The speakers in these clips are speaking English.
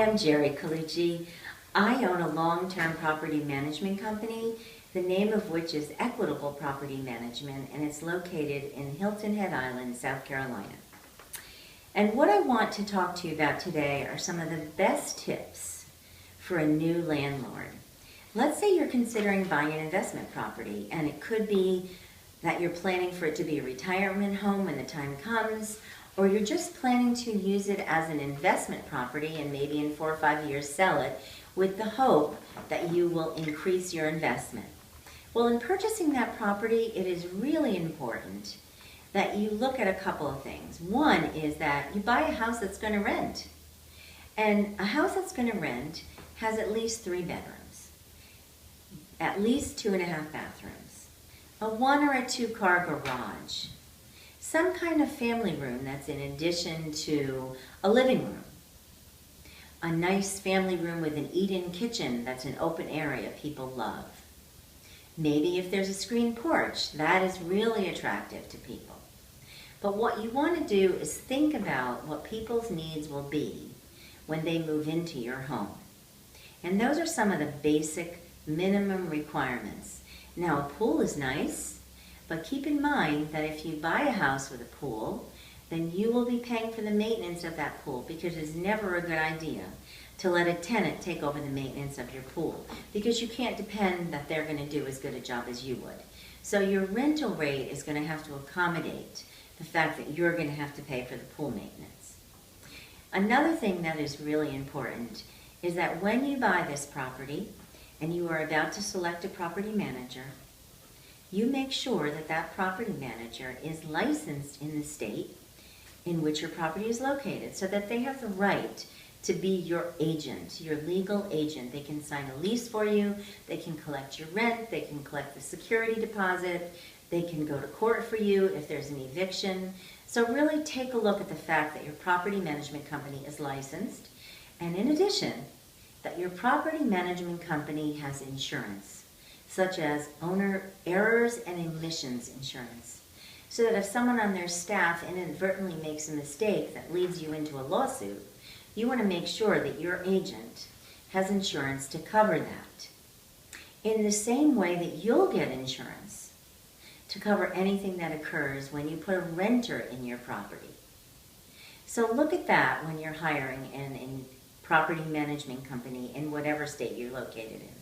I'm Jerry Colucci. I own a long-term property management company, the name of which is Equitable Property Management, and it's located in Hilton Head Island, South Carolina. And what I want to talk to you about today are some of the best tips for a new landlord. Let's say you're considering buying an investment property, and it could be that you're planning for it to be a retirement home when the time comes, or you're just planning to use it as an investment property and maybe in 4 or 5 years sell it with the hope that you will increase your investment. Well, in purchasing that property, it is really important that you look at a couple of things. One is that you buy a house that's going to rent. And a house that's going to rent has at least 3 bedrooms, at least 2.5 bathrooms, a 1 or a 2 car garage, some kind of family room that's in addition to a living room, a nice family room with an eat-in kitchen that's an open area people love. Maybe if there's a screened porch, that is really attractive to people. But what you want to do is think about what people's needs will be when they move into your home. And those are some of the basic minimum requirements. Now, a pool is nice, but keep in mind that if you buy a house with a pool, then you will be paying for the maintenance of that pool, because it's never a good idea to let a tenant take over the maintenance of your pool, because you can't depend that they're going to do as good a job as you would. So your rental rate is going to have to accommodate the fact that you're going to have to pay for the pool maintenance. Another thing that is really important is that when you buy this property and you are about to select a property manager, you make sure that that property manager is licensed in the state in which your property is located, so that they have the right to be your agent, your legal agent. They can sign a lease for you, they can collect your rent, they can collect the security deposit, they can go to court for you if there's an eviction. So really take a look at the fact that your property management company is licensed, and in addition, that your property management company has insurance, such as owner errors and emissions insurance, so that if someone on their staff inadvertently makes a mistake that leads you into a lawsuit, you want to make sure that your agent has insurance to cover that. In the same way that you'll get insurance to cover anything that occurs when you put a renter in your property. So look at that when you're hiring a property management company in whatever state you're located in.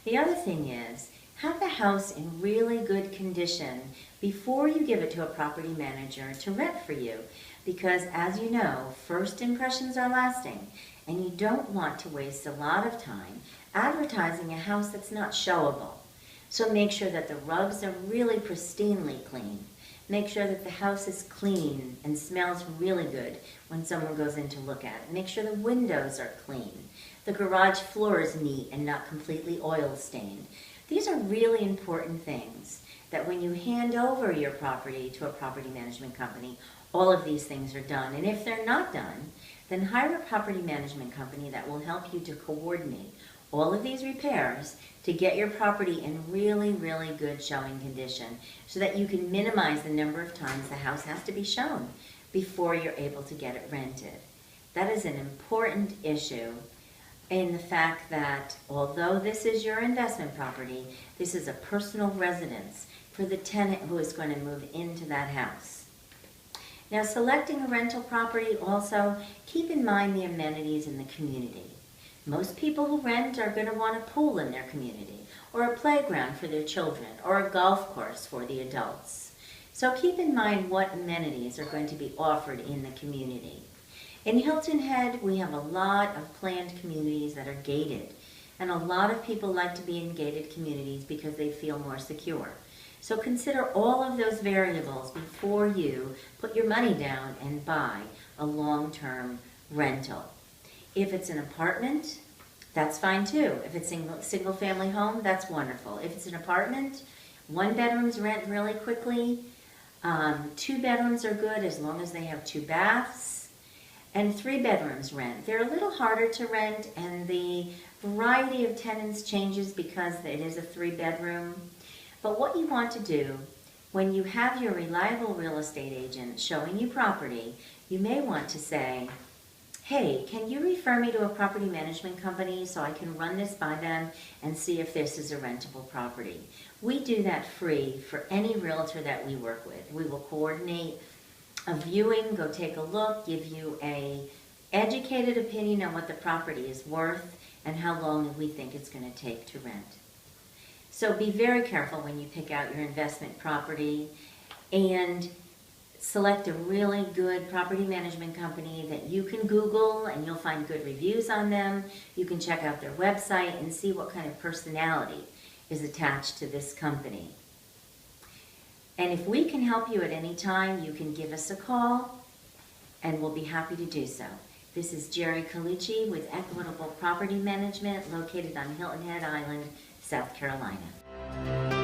The other thing is, have the house in really good condition before you give it to a property manager to rent for you, because as you know, first impressions are lasting, and you don't want to waste a lot of time advertising a house that's not showable. So make sure that the rugs are really pristinely clean. Make sure that the house is clean and smells really good when someone goes in to look at it. Make sure the windows are clean. The garage floor is neat and not completely oil stained. These are really important things that when you hand over your property to a property management company, all of these things are done. And if they're not done, then hire a property management company that will help you to coordinate all of these repairs to get your property in really, really good showing condition, so that you can minimize the number of times the house has to be shown before you're able to get it rented. That is an important issue, in the fact that although this is your investment property, this is a personal residence for the tenant who is going to move into that house. Now, selecting a rental property, also keep in mind the amenities in the community. Most people who rent are going to want a pool in their community, or a playground for their children, or a golf course for the adults. So keep in mind what amenities are going to be offered in the community. In Hilton Head, we have a lot of planned communities that are gated, and a lot of people like to be in gated communities because they feel more secure. So consider all of those variables before you put your money down and buy a long-term rental. If it's an apartment, that's fine too. If it's a single-family home, that's wonderful. If it's an apartment, 1 bedrooms rent really quickly. 2 bedrooms are good as long as they have 2 baths. And 3 bedrooms rent. They're a little harder to rent, and the variety of tenants changes because it is a 3-bedroom. But what you want to do when you have your reliable real estate agent showing you property, you may want to say, hey, can you refer me to a property management company so I can run this by them and see if this is a rentable property? We do that free for any realtor that we work with. We will coordinate a viewing, go take a look, give you a educated opinion on what the property is worth and how long we think it's going to take to rent. So be very careful when you pick out your investment property, and select a really good property management company that you can Google and you'll find good reviews on them. You can check out their website and see what kind of personality is attached to this company. And if we can help you at any time, you can give us a call and we'll be happy to do so. This is Jerry Colucci with Equitable Property Management, located on Hilton Head Island, South Carolina.